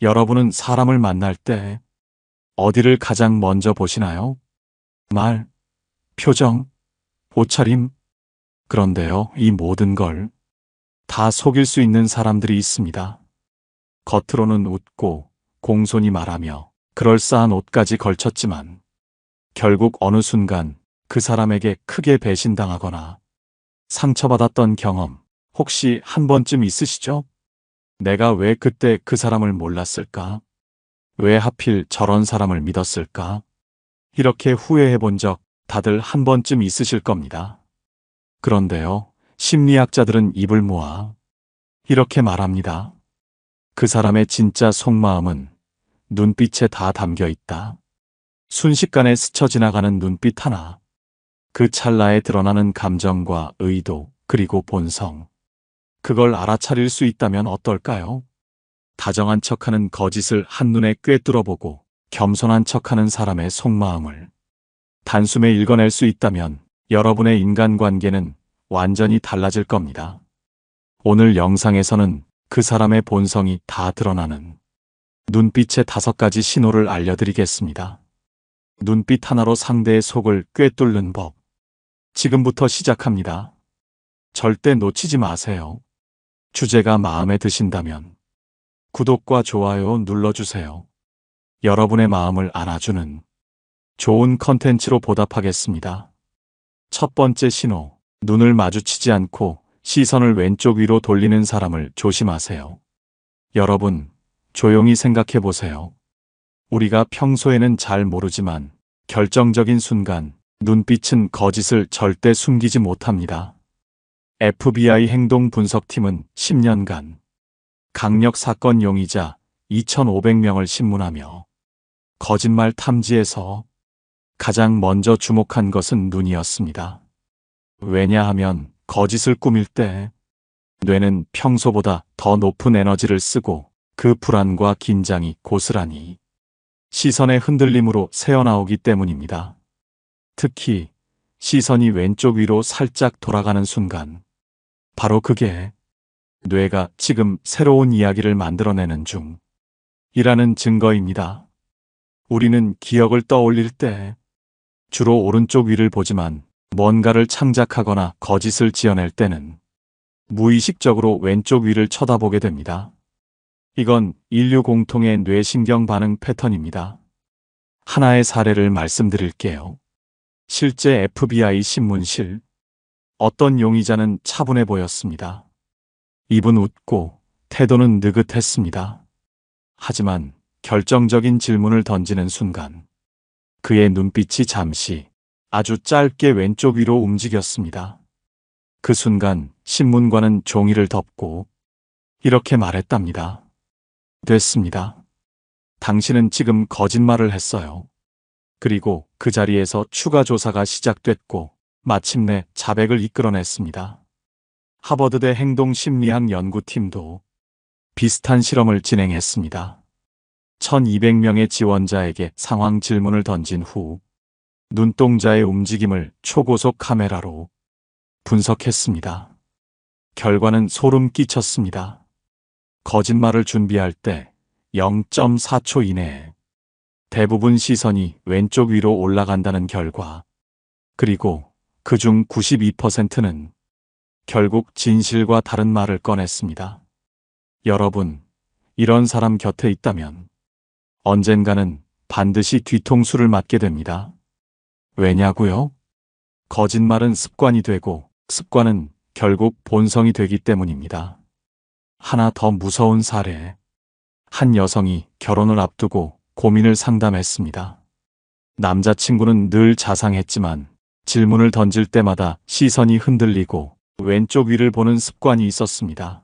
여러분은 사람을 만날 때 어디를 가장 먼저 보시나요? 말, 표정, 옷차림. 그런데요, 이 모든 걸 다 속일 수 있는 사람들이 있습니다. 겉으로는 웃고 공손히 말하며 그럴싸한 옷까지 걸쳤지만 결국 어느 순간 그 사람에게 크게 배신당하거나 상처받았던 경험 혹시 한 번쯤 있으시죠? 내가 왜 그때 그 사람을 몰랐을까? 왜 하필 저런 사람을 믿었을까? 이렇게 후회해 본 적 다들 한 번쯤 있으실 겁니다. 그런데요, 심리학자들은 입을 모아 이렇게 말합니다. 그 사람의 진짜 속마음은 눈빛에 다 담겨 있다. 순식간에 스쳐 지나가는 눈빛 하나, 그 찰나에 드러나는 감정과 의도, 그리고 본성. 그걸 알아차릴 수 있다면 어떨까요? 다정한 척하는 거짓을 한눈에 꿰뚫어보고 겸손한 척하는 사람의 속마음을 단숨에 읽어낼 수 있다면 여러분의 인간관계는 완전히 달라질 겁니다. 오늘 영상에서는 그 사람의 본성이 다 드러나는 눈빛의 5가지 신호를 알려드리겠습니다. 눈빛 하나로 상대의 속을 꿰뚫는 법. 지금부터 시작합니다. 절대 놓치지 마세요. 주제가 마음에 드신다면 구독과 좋아요 눌러주세요. 여러분의 마음을 안아주는 좋은 컨텐츠로 보답하겠습니다. 첫 번째 신호, 눈을 마주치지 않고 시선을 왼쪽 위로 돌리는 사람을 조심하세요. 여러분, 조용히 생각해 보세요. 우리가 평소에는 잘 모르지만 결정적인 순간 눈빛은 거짓을 절대 숨기지 못합니다. FBI 행동분석팀은 10년간 강력 사건 용의자 2,500명을 신문하며 거짓말 탐지에서 가장 먼저 주목한 것은 눈이었습니다. 왜냐하면 거짓을 꾸밀 때 뇌는 평소보다 더 높은 에너지를 쓰고 그 불안과 긴장이 고스란히 시선의 흔들림으로 새어나오기 때문입니다. 특히 시선이 왼쪽 위로 살짝 돌아가는 순간, 바로 그게 뇌가 지금 새로운 이야기를 만들어내는 중이라는 증거입니다. 우리는 기억을 떠올릴 때 주로 오른쪽 위를 보지만 뭔가를 창작하거나 거짓을 지어낼 때는 무의식적으로 왼쪽 위를 쳐다보게 됩니다. 이건 인류 공통의 뇌신경 반응 패턴입니다. 하나의 사례를 말씀드릴게요. 실제 FBI 신문실. 어떤 용의자는 차분해 보였습니다. 입은 웃고 태도는 느긋했습니다. 하지만 결정적인 질문을 던지는 순간 그의 눈빛이 잠시 아주 짧게 왼쪽 위로 움직였습니다. 그 순간 신문관은 종이를 덮고 이렇게 말했답니다. 됐습니다. 당신은 지금 거짓말을 했어요. 그리고 그 자리에서 추가 조사가 시작됐고 마침내 자백을 이끌어냈습니다. 하버드대 행동심리학 연구팀도 비슷한 실험을 진행했습니다. 1,200명의 지원자에게 상황 질문을 던진 후 눈동자의 움직임을 초고속 카메라로 분석했습니다. 결과는 소름 끼쳤습니다. 거짓말을 준비할 때 0.4초 이내에 대부분 시선이 왼쪽 위로 올라간다는 결과, 그리고 그중 92%는 결국 진실과 다른 말을 꺼냈습니다. 여러분, 이런 사람 곁에 있다면 언젠가는 반드시 뒤통수를 맞게 됩니다. 왜냐고요? 거짓말은 습관이 되고 습관은 결국 본성이 되기 때문입니다. 하나 더 무서운 사례. 한 여성이 결혼을 앞두고 고민을 상담했습니다. 남자친구는 늘 자상했지만 질문을 던질 때마다 시선이 흔들리고 왼쪽 위를 보는 습관이 있었습니다.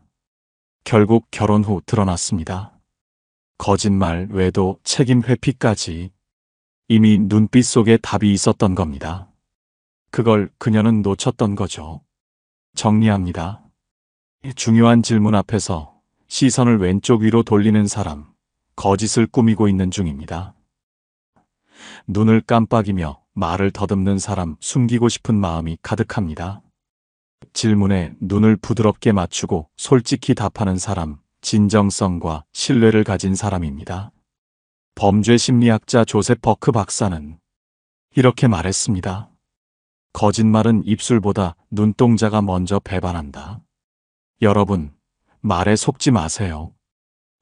결국 결혼 후 드러났습니다. 거짓말 외에도 책임 회피까지 이미 눈빛 속에 답이 있었던 겁니다. 그걸 그녀는 놓쳤던 거죠. 정리합니다. 중요한 질문 앞에서 시선을 왼쪽 위로 돌리는 사람, 거짓을 꾸미고 있는 중입니다. 눈을 깜빡이며 말을 더듬는 사람, 숨기고 싶은 마음이 가득합니다. 질문에 눈을 부드럽게 맞추고 솔직히 답하는 사람, 진정성과 신뢰를 가진 사람입니다. 범죄 심리학자 조셉 버크 박사는 이렇게 말했습니다. 거짓말은 입술보다 눈동자가 먼저 배반한다. 여러분, 말에 속지 마세요.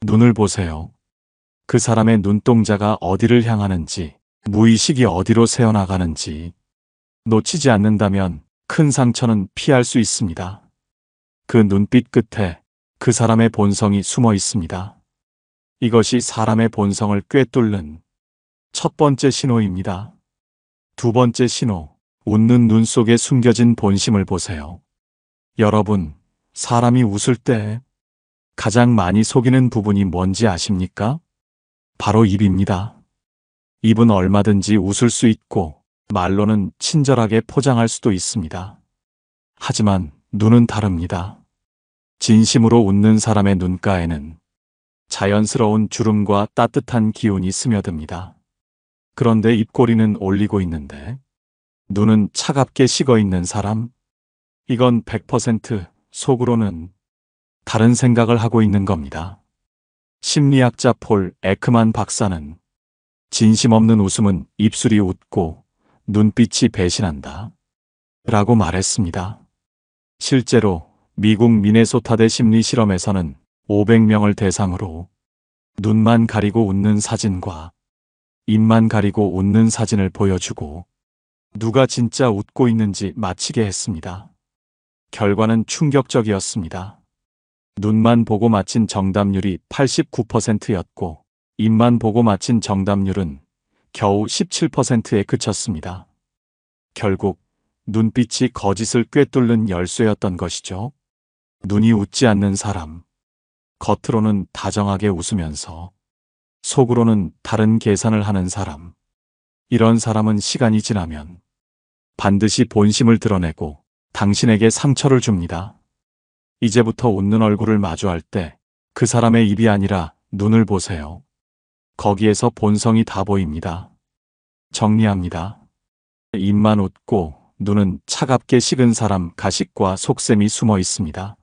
눈을 보세요. 그 사람의 눈동자가 어디를 향하는지, 무의식이 어디로 새어나가는지 놓치지 않는다면 큰 상처는 피할 수 있습니다. 그 눈빛 끝에 그 사람의 본성이 숨어 있습니다. 이것이 사람의 본성을 꿰뚫는 첫 번째 신호입니다. 두 번째 신호, 웃는 눈 속에 숨겨진 본심을 보세요. 여러분, 사람이 웃을 때 가장 많이 속이는 부분이 뭔지 아십니까? 바로 입입니다. 입은 얼마든지 웃을 수 있고 말로는 친절하게 포장할 수도 있습니다. 하지만 눈은 다릅니다. 진심으로 웃는 사람의 눈가에는 자연스러운 주름과 따뜻한 기운이 스며듭니다. 그런데 입꼬리는 올리고 있는데 눈은 차갑게 식어 있는 사람? 이건 100% 속으로는 다른 생각을 하고 있는 겁니다. 심리학자 폴 에크만 박사는 진심 없는 웃음은 입술이 웃고 눈빛이 배신한다 라고 말했습니다. 실제로 미국 미네소타대 심리 실험에서는 500명을 대상으로 눈만 가리고 웃는 사진과 입만 가리고 웃는 사진을 보여주고 누가 진짜 웃고 있는지 맞히게 했습니다. 결과는 충격적이었습니다. 눈만 보고 맞힌 정답률이 89%였고 입만 보고 맞힌 정답률은 겨우 17%에 그쳤습니다. 결국 눈빛이 거짓을 꿰뚫는 열쇠였던 것이죠. 눈이 웃지 않는 사람, 겉으로는 다정하게 웃으면서 속으로는 다른 계산을 하는 사람. 이런 사람은 시간이 지나면 반드시 본심을 드러내고 당신에게 상처를 줍니다. 이제부터 웃는 얼굴을 마주할 때 그 사람의 입이 아니라 눈을 보세요. 거기에서 본성이 다 보입니다. 정리합니다. 입만 웃고 눈은 차갑게 식은 사람 가식과 속셈이 숨어 있습니다.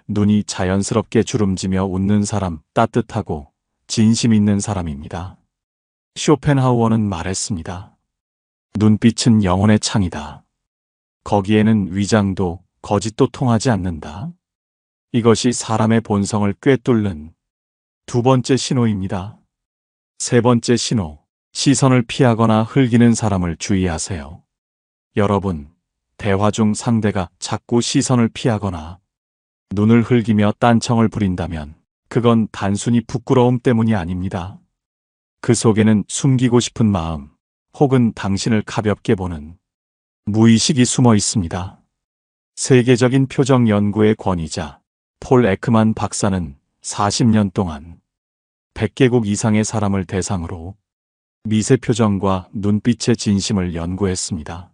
눈이 자연스럽게 주름지며 웃는 사람 따뜻하고 진심 있는 사람입니다. 쇼펜하우어는 말했습니다. 눈빛은 영혼의 창이다. 거기에는 위장도 거짓도 통하지 않는다. 이것이 사람의 본성을 꿰뚫는 두 번째 신호입니다. 세 번째 신호, 시선을 피하거나 흘기는 사람을 주의하세요. 여러분, 대화 중 상대가 자꾸 시선을 피하거나 눈을 흘기며 딴청을 부린다면 그건 단순히 부끄러움 때문이 아닙니다. 그 속에는 숨기고 싶은 마음 혹은 당신을 가볍게 보는 무의식이 숨어 있습니다. 세계적인 표정 연구의 권위자 폴 에크만 박사는 40년 동안 100개국 이상의 사람을 대상으로 미세 표정과 눈빛의 진심을 연구했습니다.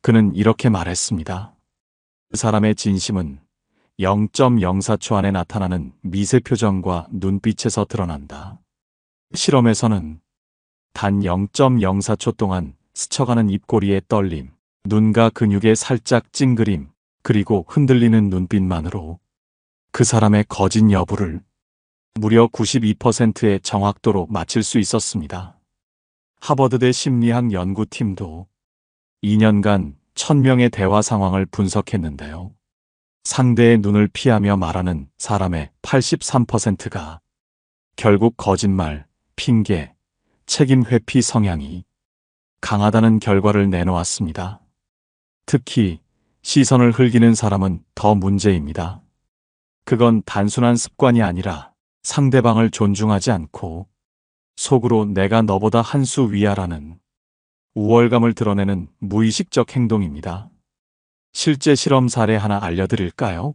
그는 이렇게 말했습니다. 그 사람의 진심은 0.04초 안에 나타나는 미세 표정과 눈빛에서 드러난다. 실험에서는 단 0.04초 동안 스쳐가는 입꼬리의 떨림, 눈과 근육의 살짝 찡그림, 그리고 흔들리는 눈빛만으로 그 사람의 거짓 여부를 무려 92%의 정확도로 맞힐 수 있었습니다. 하버드대 심리학 연구팀도 2년간 1000명의 대화 상황을 분석했는데요. 상대의 눈을 피하며 말하는 사람의 83%가 결국 거짓말, 핑계, 책임 회피 성향이 강하다는 결과를 내놓았습니다. 특히 시선을 흘기는 사람은 더 문제입니다. 그건 단순한 습관이 아니라 상대방을 존중하지 않고 속으로 내가 너보다 한 수 위야라는 우월감을 드러내는 무의식적 행동입니다. 실제 실험 사례 하나 알려드릴까요?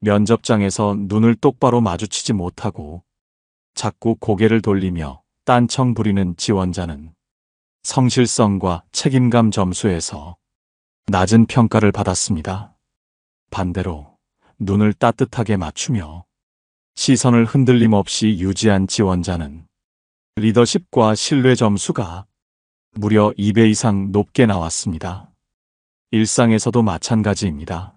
면접장에서 눈을 똑바로 마주치지 못하고 자꾸 고개를 돌리며 딴청 부리는 지원자는 성실성과 책임감 점수에서 낮은 평가를 받았습니다. 반대로 눈을 따뜻하게 맞추며 시선을 흔들림 없이 유지한 지원자는 리더십과 신뢰 점수가 무려 2배 이상 높게 나왔습니다. 일상에서도 마찬가지입니다.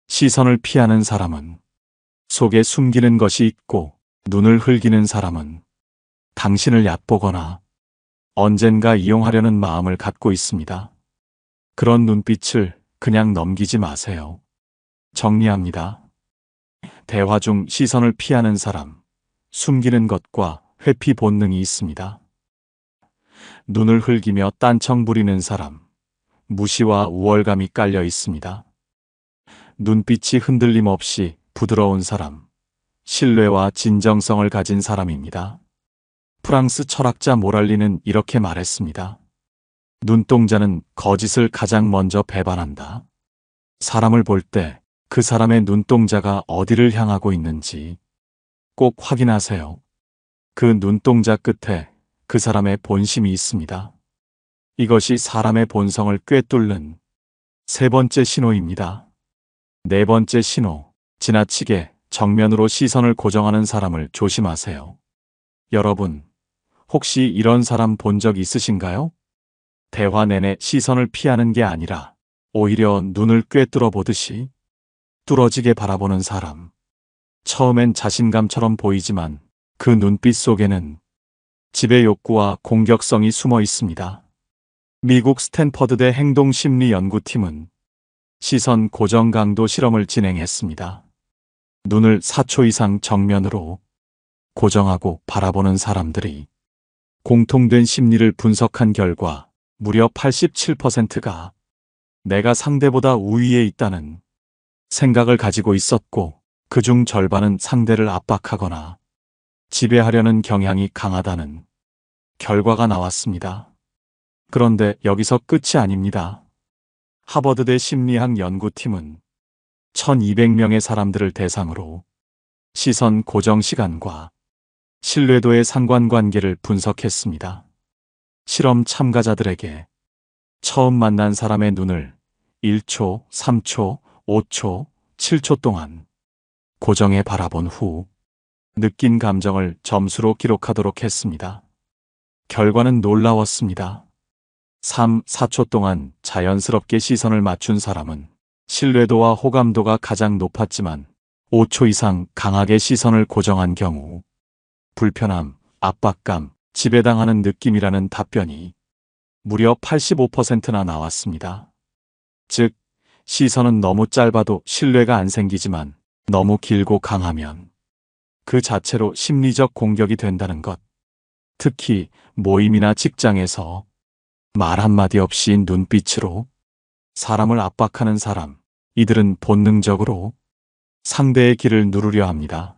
시선을 피하는 사람은 속에 숨기는 것이 있고 눈을 흘기는 사람은 당신을 얕보거나 언젠가 이용하려는 마음을 갖고 있습니다. 그런 눈빛을 그냥 넘기지 마세요. 정리합니다. 대화 중 시선을 피하는 사람, 숨기는 것과 회피 본능이 있습니다. 눈을 흘기며 딴청 부리는 사람, 무시와 우월감이 깔려 있습니다. 눈빛이 흔들림 없이 부드러운 사람, 신뢰와 진정성을 가진 사람입니다. 프랑스 철학자 모랄리는 이렇게 말했습니다. 눈동자는 거짓을 가장 먼저 배반한다. 사람을 볼 때 그 사람의 눈동자가 어디를 향하고 있는지 꼭 확인하세요. 그 눈동자 끝에 그 사람의 본심이 있습니다. 이것이 사람의 본성을 꿰뚫는 세 번째 신호입니다. 네 번째 신호, 지나치게 정면으로 시선을 고정하는 사람을 조심하세요. 여러분, 혹시 이런 사람 본 적 있으신가요? 대화 내내 시선을 피하는 게 아니라 오히려 눈을 꿰뚫어 보듯이 뚫어지게 바라보는 사람. 처음엔 자신감처럼 보이지만 그 눈빛 속에는 지배 욕구와 공격성이 숨어 있습니다. 미국 스탠퍼드대 행동심리연구팀은 시선 고정 강도 실험을 진행했습니다. 눈을 4초 이상 정면으로 고정하고 바라보는 사람들이 공통된 심리를 분석한 결과 무려 87%가 내가 상대보다 우위에 있다는 생각을 가지고 있었고, 그중 절반은 상대를 압박하거나 지배하려는 경향이 강하다는 결과가 나왔습니다. 그런데 여기서 끝이 아닙니다. 하버드대 심리학 연구팀은 1200명의 사람들을 대상으로 시선 고정 시간과 신뢰도의 상관관계를 분석했습니다. 실험 참가자들에게 처음 만난 사람의 눈을 1초, 3초, 5초, 7초 동안 고정해 바라본 후 느낀 감정을 점수로 기록하도록 했습니다. 결과는 놀라웠습니다. 3, 4초 동안 자연스럽게 시선을 맞춘 사람은 신뢰도와 호감도가 가장 높았지만 5초 이상 강하게 시선을 고정한 경우 불편함, 압박감, 지배당하는 느낌이라는 답변이 무려 85%나 나왔습니다. 즉, 시선은 너무 짧아도 신뢰가 안 생기지만 너무 길고 강하면 그 자체로 심리적 공격이 된다는 것. 특히 모임이나 직장에서 말 한마디 없이 눈빛으로 사람을 압박하는 사람, 이들은 본능적으로 상대의 길을 누르려 합니다.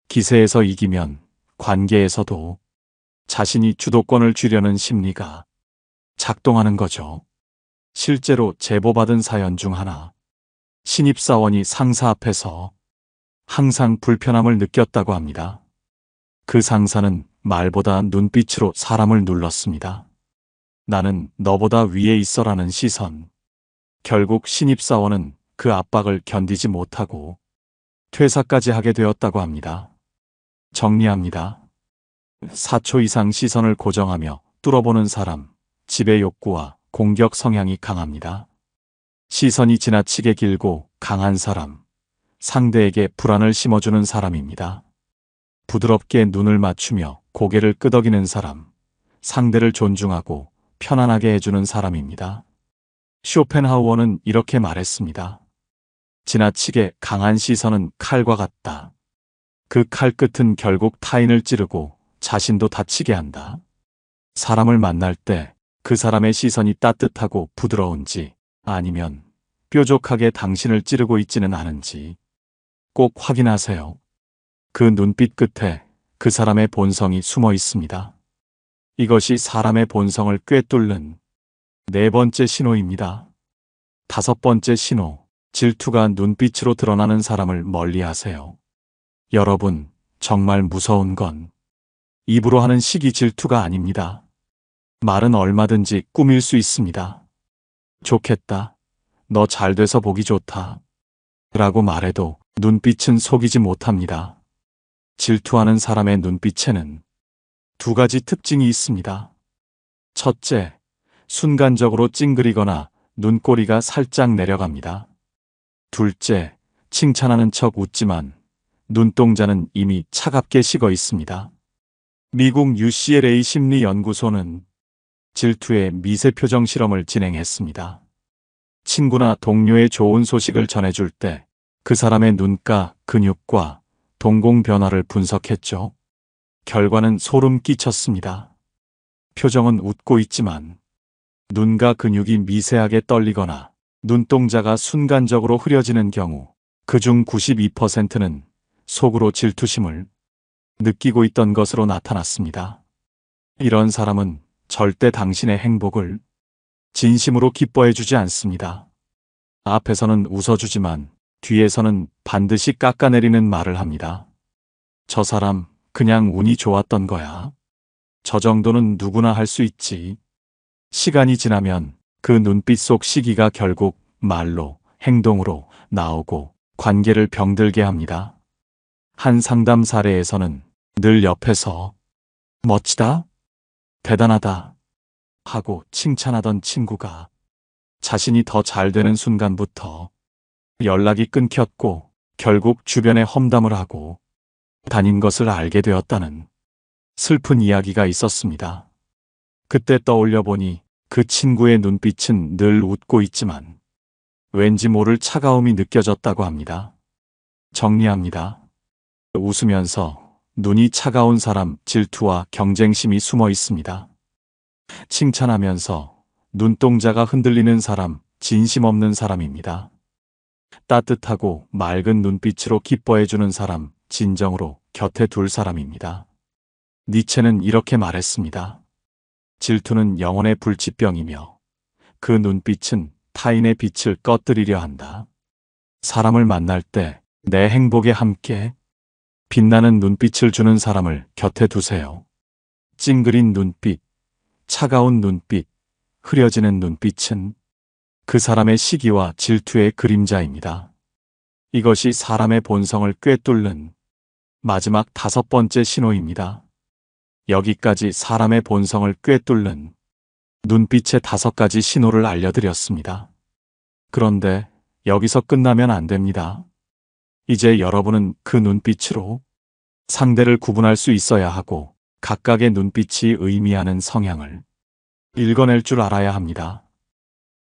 기세에서 이기면 관계에서도 자신이 주도권을 쥐려는 심리가 작동하는 거죠. 실제로 제보받은 사연 중 하나, 신입사원이 상사 앞에서 항상 불편함을 느꼈다고 합니다. 그 상사는 말보다 눈빛으로 사람을 눌렀습니다. 나는 너보다 위에 있어라는 시선. 결국 신입사원은 그 압박을 견디지 못하고 퇴사까지 하게 되었다고 합니다. 정리합니다. 4초 이상 시선을 고정하며 뚫어보는 사람, 지배 욕구와 공격 성향이 강합니다. 시선이 지나치게 길고 강한 사람, 상대에게 불안을 심어주는 사람입니다. 부드럽게 눈을 맞추며 고개를 끄덕이는 사람, 상대를 존중하고 편안하게 해주는 사람입니다. 쇼펜하우어는 이렇게 말했습니다. 지나치게 강한 시선은 칼과 같다. 그 칼 끝은 결국 타인을 찌르고 자신도 다치게 한다. 사람을 만날 때 그 사람의 시선이 따뜻하고 부드러운지 아니면 뾰족하게 당신을 찌르고 있지는 않은지 꼭 확인하세요. 그 눈빛 끝에 그 사람의 본성이 숨어 있습니다. 이것이 사람의 본성을 꿰뚫는 네 번째 신호입니다. 다섯 번째 신호, 질투가 눈빛으로 드러나는 사람을 멀리하세요. 여러분, 정말 무서운 건 입으로 하는 시기 질투가 아닙니다. 말은 얼마든지 꾸밀 수 있습니다. 좋겠다. 너 잘 돼서 보기 좋다. 라고 말해도 눈빛은 속이지 못합니다. 질투하는 사람의 눈빛에는 두 가지 특징이 있습니다. 첫째, 순간적으로 찡그리거나 눈꼬리가 살짝 내려갑니다. 둘째, 칭찬하는 척 웃지만 눈동자는 이미 차갑게 식어 있습니다. 미국 UCLA 심리연구소는 질투의 미세표정 실험을 진행했습니다. 친구나 동료의 좋은 소식을 전해줄 때 그 사람의 눈가, 근육과 동공 변화를 분석했죠. 결과는 소름 끼쳤습니다. 표정은 웃고 있지만 눈과 근육이 미세하게 떨리거나 눈동자가 순간적으로 흐려지는 경우 그중 92%는 속으로 질투심을 느끼고 있던 것으로 나타났습니다. 이런 사람은 절대 당신의 행복을 진심으로 기뻐해주지 않습니다. 앞에서는 웃어주지만 뒤에서는 반드시 깎아내리는 말을 합니다. 저 사람 그냥 운이 좋았던 거야. 저 정도는 누구나 할 수 있지. 시간이 지나면 그 눈빛 속 시기가 결국 말로, 행동으로 나오고 관계를 병들게 합니다. 한 상담 사례에서는 늘 옆에서 멋지다, 대단하다 하고 칭찬하던 친구가 자신이 더 잘 되는 순간부터 연락이 끊겼고 결국 주변에 험담을 하고 다닌 것을 알게 되었다는 슬픈 이야기가 있었습니다. 그때 떠올려 보니 그 친구의 눈빛은 늘 웃고 있지만 왠지 모를 차가움이 느껴졌다고 합니다. 정리합니다. 웃으면서 눈이 차가운 사람 질투와 경쟁심이 숨어 있습니다. 칭찬하면서 눈동자가 흔들리는 사람 진심 없는 사람입니다. 따뜻하고 맑은 눈빛으로 기뻐해주는 사람 진정으로 곁에 둘 사람입니다. 니체는 이렇게 말했습니다. 질투는 영혼의 불치병이며 그 눈빛은 타인의 빛을 꺼뜨리려 한다. 사람을 만날 때 내 행복에 함께 빛나는 눈빛을 주는 사람을 곁에 두세요. 찡그린 눈빛, 차가운 눈빛, 흐려지는 눈빛은 그 사람의 시기와 질투의 그림자입니다. 이것이 사람의 본성을 꿰뚫는 마지막 5번째 신호입니다. 여기까지 사람의 본성을 꿰뚫는 눈빛의 5가지 신호를 알려드렸습니다. 그런데 여기서 끝나면 안 됩니다. 이제 여러분은 그 눈빛으로 상대를 구분할 수 있어야 하고 각각의 눈빛이 의미하는 성향을 읽어낼 줄 알아야 합니다.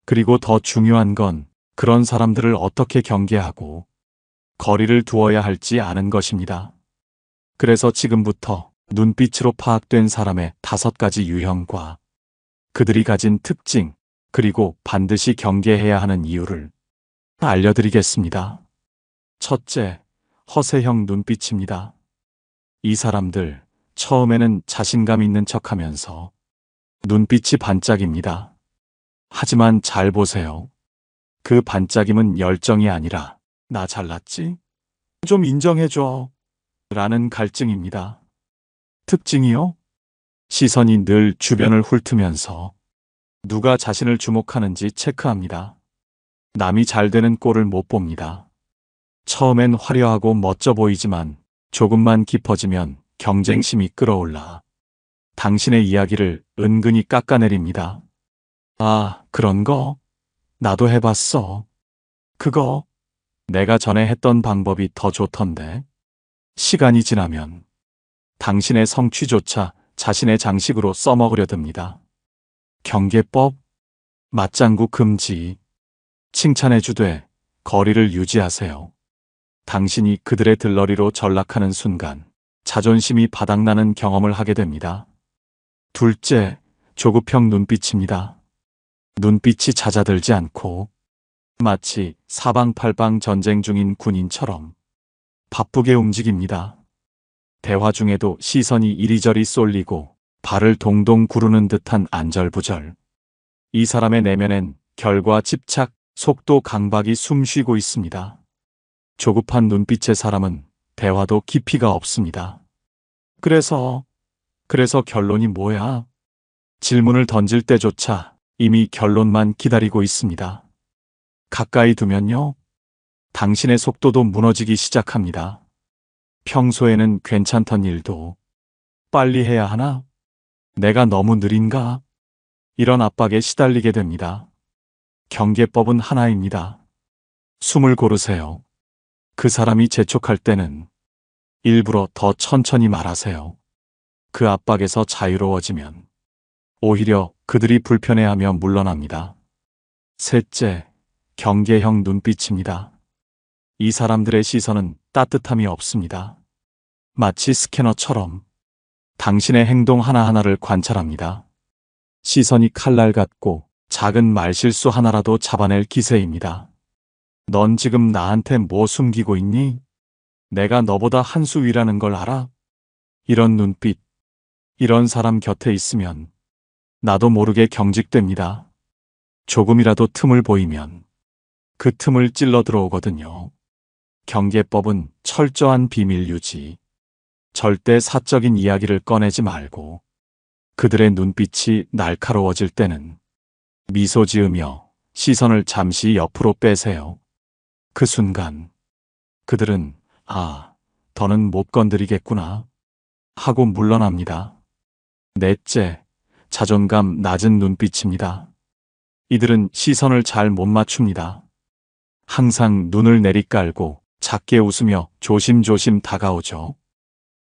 그리고 더 중요한 건 그런 사람들을 어떻게 경계하고 거리를 두어야 할지 아는 것입니다. 그래서 지금부터 눈빛으로 파악된 사람의 5가지 유형과 그들이 가진 특징, 그리고 반드시 경계해야 하는 이유를 알려드리겠습니다. 첫째, 허세형 눈빛입니다. 이 사람들 처음에는 자신감 있는 척하면서 눈빛이 반짝입니다. 하지만 잘 보세요. 그 반짝임은 열정이 아니라 나 잘났지? 좀 인정해줘 라는 갈증입니다. 특징이요? 시선이 늘 주변을 훑으면서 누가 자신을 주목하는지 체크합니다. 남이 잘 되는 꼴을 못 봅니다. 처음엔 화려하고 멋져 보이지만 조금만 깊어지면 경쟁심이 끌어올라 당신의 이야기를 은근히 깎아내립니다. 아, 그런 거? 나도 해봤어. 그거? 내가 전에 했던 방법이 더 좋던데. 시간이 지나면 당신의 성취조차 자신의 장식으로 써먹으려 듭니다. 경계법, 맞장구 금지, 칭찬해주되 거리를 유지하세요. 당신이 그들의 들러리로 전락하는 순간 자존심이 바닥나는 경험을 하게 됩니다. 둘째, 조급형 눈빛입니다. 눈빛이 잦아들지 않고 마치 사방팔방 전쟁 중인 군인처럼 바쁘게 움직입니다. 대화 중에도 시선이 이리저리 쏠리고 발을 동동 구르는 듯한 안절부절. 이 사람의 내면엔 결과 집착, 속도 강박이 숨쉬고 있습니다. 조급한 눈빛의 사람은 대화도 깊이가 없습니다. 그래서 결론이 뭐야? 질문을 던질 때조차 이미 결론만 기다리고 있습니다. 가까이 두면요, 당신의 속도도 무너지기 시작합니다. 평소에는 괜찮던 일도 빨리 해야 하나? 내가 너무 느린가? 이런 압박에 시달리게 됩니다. 경계법은 하나입니다. 숨을 고르세요. 그 사람이 재촉할 때는 일부러 더 천천히 말하세요. 그 압박에서 자유로워지면 오히려 그들이 불편해하며 물러납니다. 셋째, 경계형 눈빛입니다. 이 사람들의 시선은 따뜻함이 없습니다. 마치 스캐너처럼 당신의 행동 하나하나를 관찰합니다. 시선이 칼날 같고 작은 말실수 하나라도 잡아낼 기세입니다. 넌 지금 나한테 뭐 숨기고 있니? 내가 너보다 한 수 위라는 걸 알아? 이런 눈빛, 이런 사람 곁에 있으면 나도 모르게 경직됩니다. 조금이라도 틈을 보이면 그 틈을 찔러 들어오거든요. 경계법은 철저한 비밀 유지. 절대 사적인 이야기를 꺼내지 말고 그들의 눈빛이 날카로워질 때는 미소 지으며 시선을 잠시 옆으로 빼세요. 그 순간 그들은 더는 못 건드리겠구나 하고 물러납니다. 넷째, 자존감 낮은 눈빛입니다. 이들은 시선을 잘 못 맞춥니다. 항상 눈을 내리깔고 작게 웃으며 조심조심 다가오죠.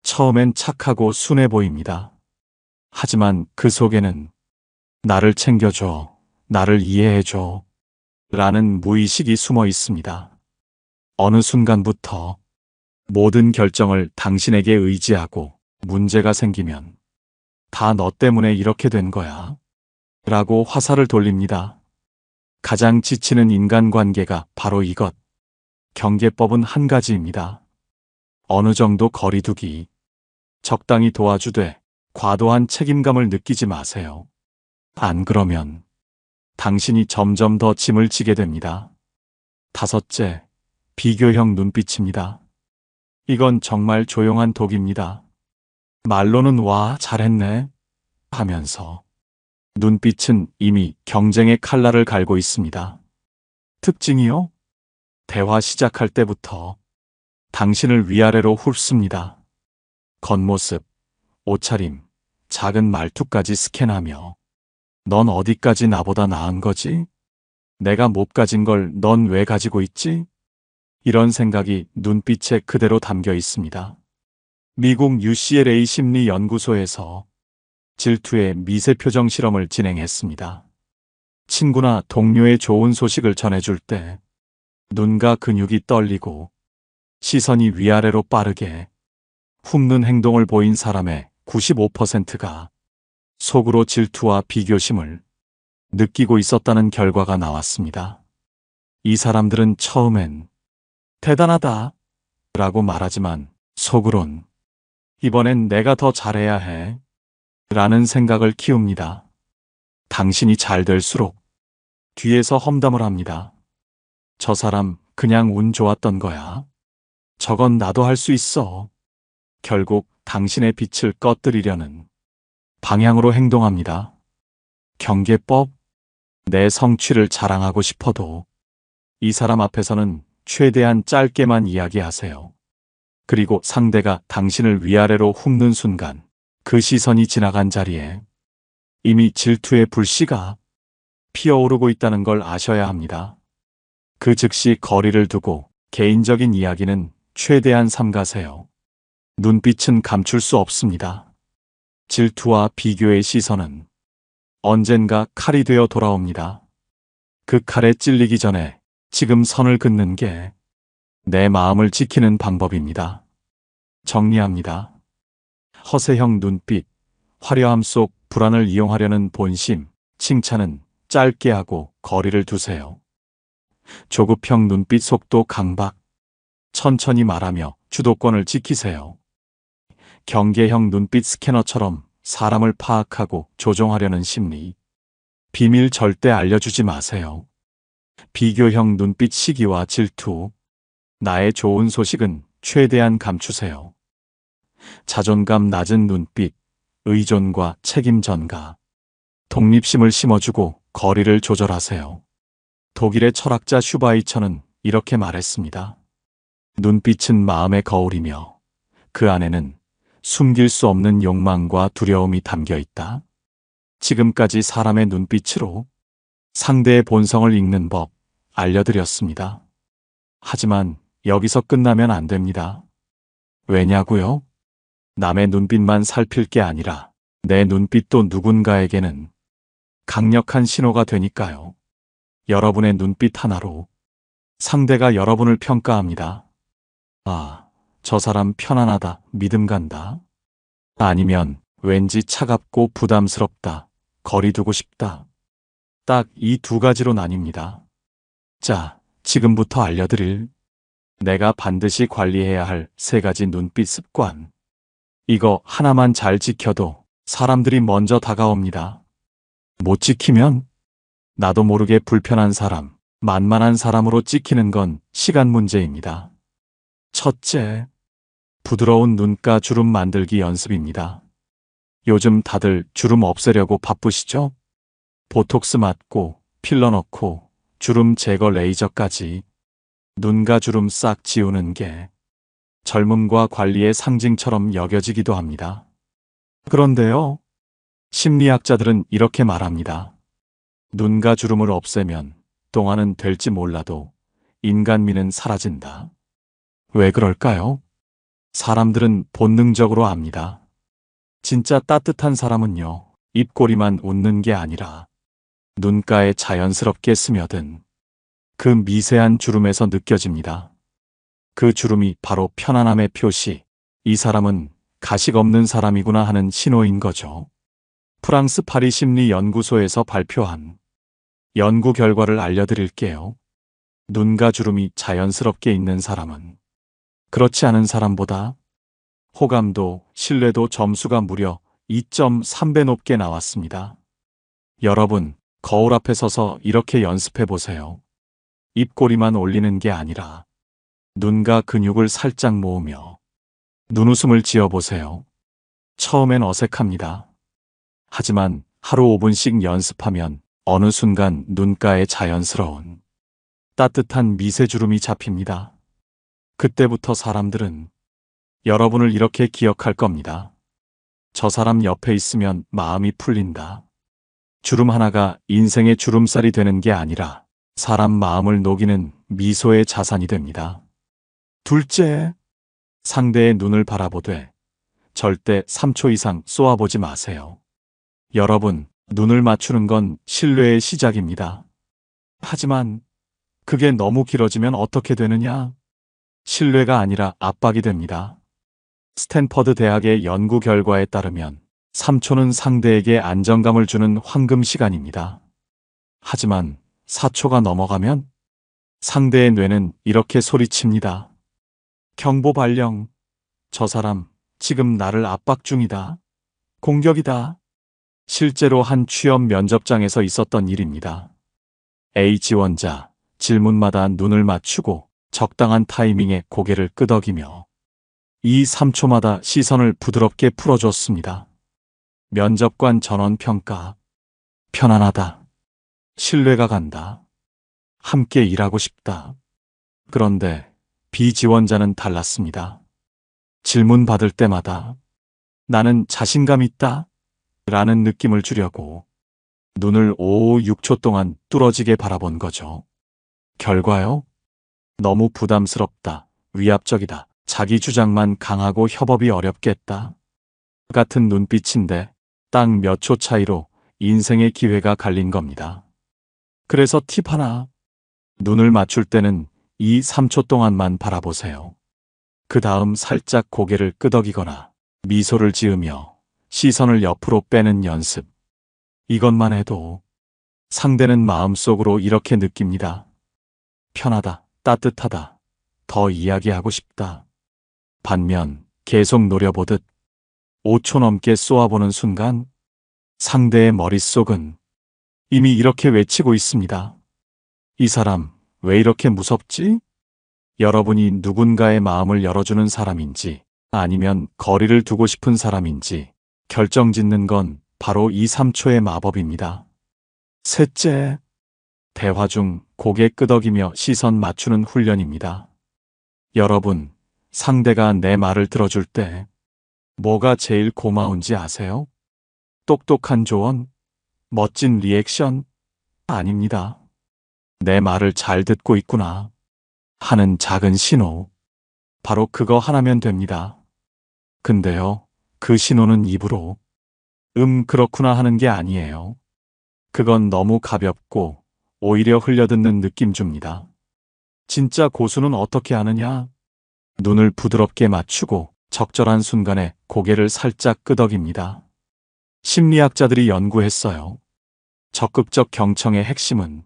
처음엔 착하고 순해 보입니다. 하지만 그 속에는 나를 챙겨줘, 나를 이해해줘 라는 무의식이 숨어 있습니다. 어느 순간부터 모든 결정을 당신에게 의지하고 문제가 생기면 다 너 때문에 이렇게 된 거야 라고 화살을 돌립니다. 가장 지치는 인간관계가 바로 이것. 경계법은 한 가지입니다. 어느 정도 거리두기. 적당히 도와주되 과도한 책임감을 느끼지 마세요. 안 그러면 당신이 점점 더 짐을 지게 됩니다. 다섯째, 비교형 눈빛입니다. 이건 정말 조용한 독입니다. 말로는 와, 잘했네 하면서 눈빛은 이미 경쟁의 칼날을 갈고 있습니다. 특징이요? 대화 시작할 때부터 당신을 위아래로 훑습니다. 겉모습, 옷차림, 작은 말투까지 스캔하며 넌 어디까지 나보다 나은 거지? 내가 못 가진 걸 넌 왜 가지고 있지? 이런 생각이 눈빛에 그대로 담겨 있습니다. 미국 UCLA 심리연구소에서 질투의 미세표정 실험을 진행했습니다. 친구나 동료의 좋은 소식을 전해줄 때 눈과 근육이 떨리고 시선이 위아래로 빠르게 훑는 행동을 보인 사람의 95%가 속으로 질투와 비교심을 느끼고 있었다는 결과가 나왔습니다. 이 사람들은 처음엔 대단하다 라고 말하지만 속으론 이번엔 내가 더 잘해야 해 라는 생각을 키웁니다. 당신이 잘 될수록 뒤에서 험담을 합니다. 저 사람 그냥 운 좋았던 거야. 저건 나도 할 수 있어. 결국 당신의 빛을 꺼뜨리려는 방향으로 행동합니다. 경계법? 내 성취를 자랑하고 싶어도 이 사람 앞에서는 최대한 짧게만 이야기하세요. 그리고 상대가 당신을 위아래로 훑는 순간 그 시선이 지나간 자리에 이미 질투의 불씨가 피어오르고 있다는 걸 아셔야 합니다. 그 즉시 거리를 두고 개인적인 이야기는 최대한 삼가세요. 눈빛은 감출 수 없습니다. 질투와 비교의 시선은 언젠가 칼이 되어 돌아옵니다. 그 칼에 찔리기 전에 지금 선을 긋는 게 내 마음을 지키는 방법입니다. 정리합니다. 허세형 눈빛, 화려함 속 불안을 이용하려는 본심, 칭찬은 짧게 하고 거리를 두세요. 조급형 눈빛 속도 강박, 천천히 말하며 주도권을 지키세요. 경계형 눈빛 스캐너처럼 사람을 파악하고 조종하려는 심리, 비밀 절대 알려주지 마세요. 비교형 눈빛 시기와 질투, 나의 좋은 소식은 최대한 감추세요. 자존감 낮은 눈빛, 의존과 책임 전가, 독립심을 심어주고 거리를 조절하세요. 독일의 철학자 슈바이처는 이렇게 말했습니다. 눈빛은 마음의 거울이며 그 안에는 숨길 수 없는 욕망과 두려움이 담겨 있다. 지금까지 사람의 눈빛으로 상대의 본성을 읽는 법 알려드렸습니다. 하지만 여기서 끝나면 안 됩니다. 왜냐고요? 남의 눈빛만 살필 게 아니라 내 눈빛도 누군가에게는 강력한 신호가 되니까요. 여러분의 눈빛 하나로 상대가 여러분을 평가합니다. 아, 저 사람 편안하다, 믿음 간다. 아니면 왠지 차갑고 부담스럽다, 거리 두고 싶다. 딱 이 두 가지로 나뉩니다. 자, 지금부터 알려드릴 내가 반드시 관리해야 할 세 가지 눈빛 습관. 이거 하나만 잘 지켜도 사람들이 먼저 다가옵니다. 못 지키면 나도 모르게 불편한 사람, 만만한 사람으로 찍히는 건 시간 문제입니다. 첫째, 부드러운 눈가 주름 만들기 연습입니다. 요즘 다들 주름 없애려고 바쁘시죠? 보톡스 맞고, 필러 넣고, 주름 제거 레이저까지 눈가 주름 싹 지우는 게 젊음과 관리의 상징처럼 여겨지기도 합니다. 그런데요, 심리학자들은 이렇게 말합니다. 눈가 주름을 없애면 동안은 될지 몰라도 인간미는 사라진다. 왜 그럴까요? 사람들은 본능적으로 압니다. 진짜 따뜻한 사람은요, 입꼬리만 웃는 게 아니라 눈가에 자연스럽게 스며든 그 미세한 주름에서 느껴집니다. 그 주름이 바로 편안함의 표시, 이 사람은 가식 없는 사람이구나 하는 신호인 거죠. 프랑스 파리 심리 연구소에서 발표한 연구 결과를 알려드릴게요. 눈가 주름이 자연스럽게 있는 사람은 그렇지 않은 사람보다 호감도, 신뢰도 점수가 무려 2.3배 높게 나왔습니다. 여러분, 거울 앞에 서서 이렇게 연습해 보세요. 입꼬리만 올리는 게 아니라 눈가 근육을 살짝 모으며 눈웃음을 지어보세요. 처음엔 어색합니다. 하지만 하루 5분씩 연습하면 어느 순간 눈가에 자연스러운 따뜻한 미세주름이 잡힙니다. 그때부터 사람들은 여러분을 이렇게 기억할 겁니다. 저 사람 옆에 있으면 마음이 풀린다. 주름 하나가 인생의 주름살이 되는 게 아니라 사람 마음을 녹이는 미소의 자산이 됩니다. 둘째, 상대의 눈을 바라보되 절대 3초 이상 쏘아보지 마세요. 여러분, 눈을 맞추는 건 신뢰의 시작입니다. 하지만 그게 너무 길어지면 어떻게 되느냐? 신뢰가 아니라 압박이 됩니다. 스탠퍼드 대학의 연구 결과에 따르면 3초는 상대에게 안정감을 주는 황금 시간입니다. 하지만 4초가 넘어가면 상대의 뇌는 이렇게 소리칩니다. 경보 발령. 저 사람 지금 나를 압박 중이다. 공격이다. 실제로 한 취업 면접장에서 있었던 일입니다. A 지원자, 질문마다 눈을 맞추고 적당한 타이밍에 고개를 끄덕이며 이 3초마다 시선을 부드럽게 풀어줬습니다. 면접관 전원 평가. 편안하다. 신뢰가 간다. 함께 일하고 싶다. 그런데 B 지원자는 달랐습니다. 질문 받을 때마다 나는 자신감 있다 라는 느낌을 주려고 눈을 6초 동안 뚫어지게 바라본 거죠. 결과요? 너무 부담스럽다, 위압적이다, 자기 주장만 강하고 협업이 어렵겠다 같은 눈빛인데 딱 몇 초 차이로 인생의 기회가 갈린 겁니다. 그래서 팁 하나, 눈을 맞출 때는 이 3초 동안만 바라보세요. 그 다음 살짝 고개를 끄덕이거나 미소를 지으며 시선을 옆으로 빼는 연습. 이것만 해도 상대는 마음속으로 이렇게 느낍니다. 편하다, 따뜻하다, 더 이야기하고 싶다. 반면 계속 노려보듯 5초 넘게 쏘아보는 순간 상대의 머릿속은 이미 이렇게 외치고 있습니다. 이 사람 왜 이렇게 무섭지? 여러분이 누군가의 마음을 열어주는 사람인지 아니면 거리를 두고 싶은 사람인지 결정짓는 건 바로 이 3초의 마법입니다. 셋째, 대화 중 고개 끄덕이며 시선 맞추는 훈련입니다. 여러분, 상대가 내 말을 들어줄 때 뭐가 제일 고마운지 아세요? 똑똑한 조언? 멋진 리액션? 아닙니다. 내 말을 잘 듣고 있구나 하는 작은 신호. 바로 그거 하나면 됩니다. 근데요, 그 신호는 입으로 그렇구나 하는 게 아니에요. 그건 너무 가볍고 오히려 흘려듣는 느낌 줍니다. 진짜 고수는 어떻게 하느냐? 눈을 부드럽게 맞추고 적절한 순간에 고개를 살짝 끄덕입니다. 심리학자들이 연구했어요. 적극적 경청의 핵심은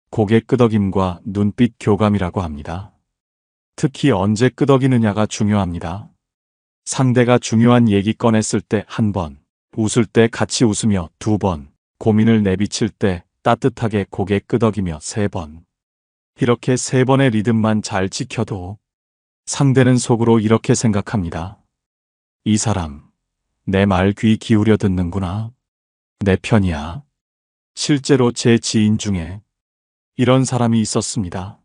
고개 끄덕임과 눈빛 교감이라고 합니다. 특히 언제 끄덕이느냐가 중요합니다. 상대가 중요한 얘기 꺼냈을 때 1번, 웃을 때 같이 웃으며 2번, 고민을 내비칠 때 따뜻하게 고개 끄덕이며 3번. 이렇게 3번의 리듬만 잘 지켜도 상대는 속으로 이렇게 생각합니다. 이 사람, 내 말 귀 기울여 듣는구나. 내 편이야. 실제로 제 지인 중에 이런 사람이 있었습니다.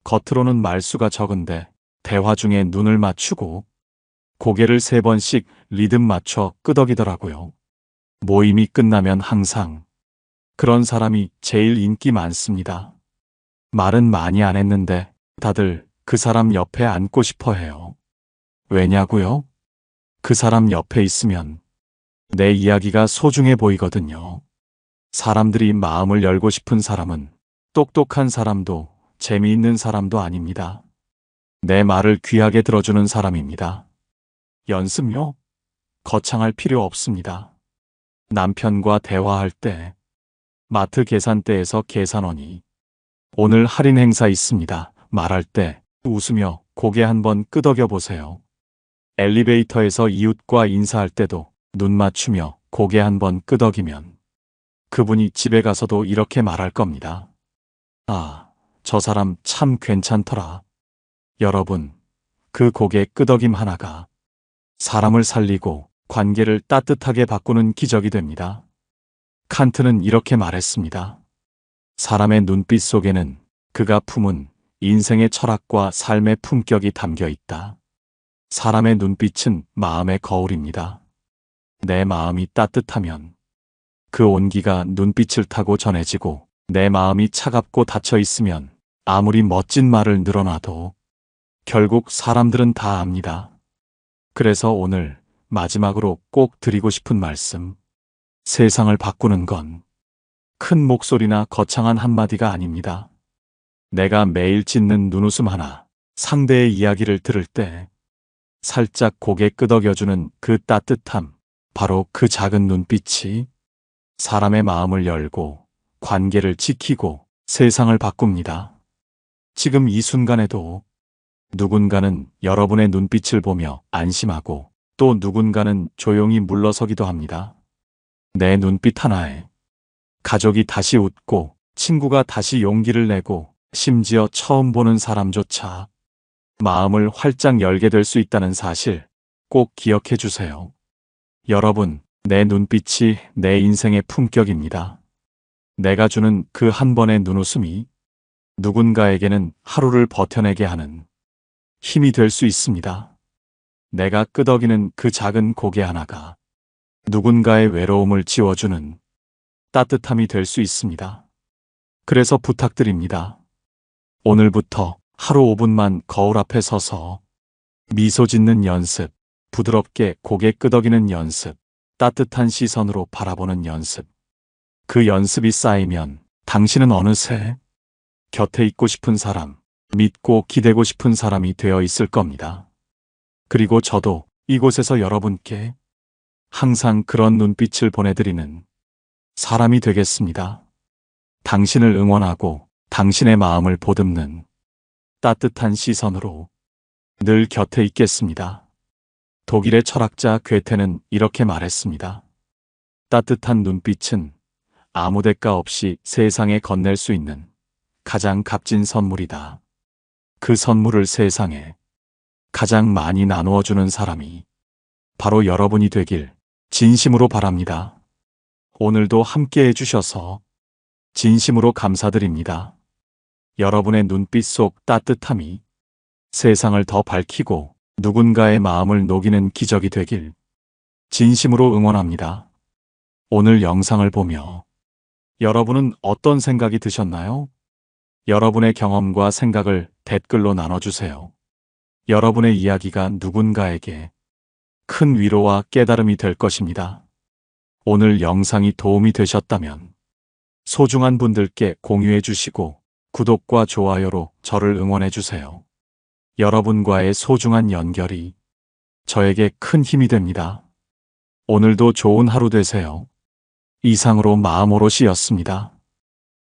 겉으로는 말수가 적은데 대화 중에 눈을 맞추고 고개를 3번씩 리듬 맞춰 끄덕이더라고요. 모임이 끝나면 항상 그런 사람이 제일 인기 많습니다. 말은 많이 안 했는데 다들 그 사람 옆에 앉고 싶어 해요. 왜냐고요? 그 사람 옆에 있으면 내 이야기가 소중해 보이거든요. 사람들이 마음을 열고 싶은 사람은 똑똑한 사람도 재미있는 사람도 아닙니다. 내 말을 귀하게 들어주는 사람입니다. 연습요? 거창할 필요 없습니다. 남편과 대화할 때, 마트 계산대에서 계산원이 오늘 할인 행사 있습니다. 말할 때 웃으며 고개 한번 끄덕여 보세요. 엘리베이터에서 이웃과 인사할 때도 눈 맞추며 고개 한번 끄덕이면 그분이 집에 가서도 이렇게 말할 겁니다. 아, 저 사람 참 괜찮더라. 여러분, 그 고개 끄덕임 하나가 사람을 살리고 관계를 따뜻하게 바꾸는 기적이 됩니다. 칸트는 이렇게 말했습니다. 사람의 눈빛 속에는 그가 품은 인생의 철학과 삶의 품격이 담겨 있다. 사람의 눈빛은 마음의 거울입니다. 내 마음이 따뜻하면 그 온기가 눈빛을 타고 전해지고 내 마음이 차갑고 닫혀 있으면 아무리 멋진 말을 늘어놔도 결국 사람들은 다 압니다. 그래서 오늘 마지막으로 꼭 드리고 싶은 말씀. 세상을 바꾸는 건 큰 목소리나 거창한 한마디가 아닙니다. 내가 매일 짓는 눈웃음 하나, 상대의 이야기를 들을 때 살짝 고개 끄덕여주는 그 따뜻함, 바로 그 작은 눈빛이 사람의 마음을 열고 관계를 지키고 세상을 바꿉니다. 지금 이 순간에도 누군가는 여러분의 눈빛을 보며 안심하고 또 누군가는 조용히 물러서기도 합니다. 내 눈빛 하나에 가족이 다시 웃고 친구가 다시 용기를 내고 심지어 처음 보는 사람조차 마음을 활짝 열게 될 수 있다는 사실 꼭 기억해 주세요. 여러분, 내 눈빛이 내 인생의 품격입니다. 내가 주는 그 한 번의 눈웃음이 누군가에게는 하루를 버텨내게 하는 힘이 될 수 있습니다. 내가 끄덕이는 그 작은 고개 하나가 누군가의 외로움을 지워주는 따뜻함이 될 수 있습니다. 그래서 부탁드립니다. 오늘부터 하루 5분만 거울 앞에 서서 미소 짓는 연습, 부드럽게 고개 끄덕이는 연습, 따뜻한 시선으로 바라보는 연습. 그 연습이 쌓이면 당신은 어느새 곁에 있고 싶은 사람, 믿고 기대고 싶은 사람이 되어 있을 겁니다. 그리고 저도 이곳에서 여러분께 항상 그런 눈빛을 보내드리는 사람이 되겠습니다. 당신을 응원하고 당신의 마음을 보듬는 따뜻한 시선으로 늘 곁에 있겠습니다. 독일의 철학자 괴테는 이렇게 말했습니다. 따뜻한 눈빛은 아무 대가 없이 세상에 건넬 수 있는 가장 값진 선물이다. 그 선물을 세상에 가장 많이 나누어 주는 사람이 바로 여러분이 되길 진심으로 바랍니다. 오늘도 함께 해주셔서 진심으로 감사드립니다. 여러분의 눈빛 속 따뜻함이 세상을 더 밝히고 누군가의 마음을 녹이는 기적이 되길 진심으로 응원합니다. 오늘 영상을 보며 여러분은 어떤 생각이 드셨나요? 여러분의 경험과 생각을 댓글로 나눠주세요. 여러분의 이야기가 누군가에게 큰 위로와 깨달음이 될 것입니다. 오늘 영상이 도움이 되셨다면 소중한 분들께 공유해 주시고 구독과 좋아요로 저를 응원해 주세요. 여러분과의 소중한 연결이 저에게 큰 힘이 됩니다. 오늘도 좋은 하루 되세요. 이상으로 마음오롯이었습니다.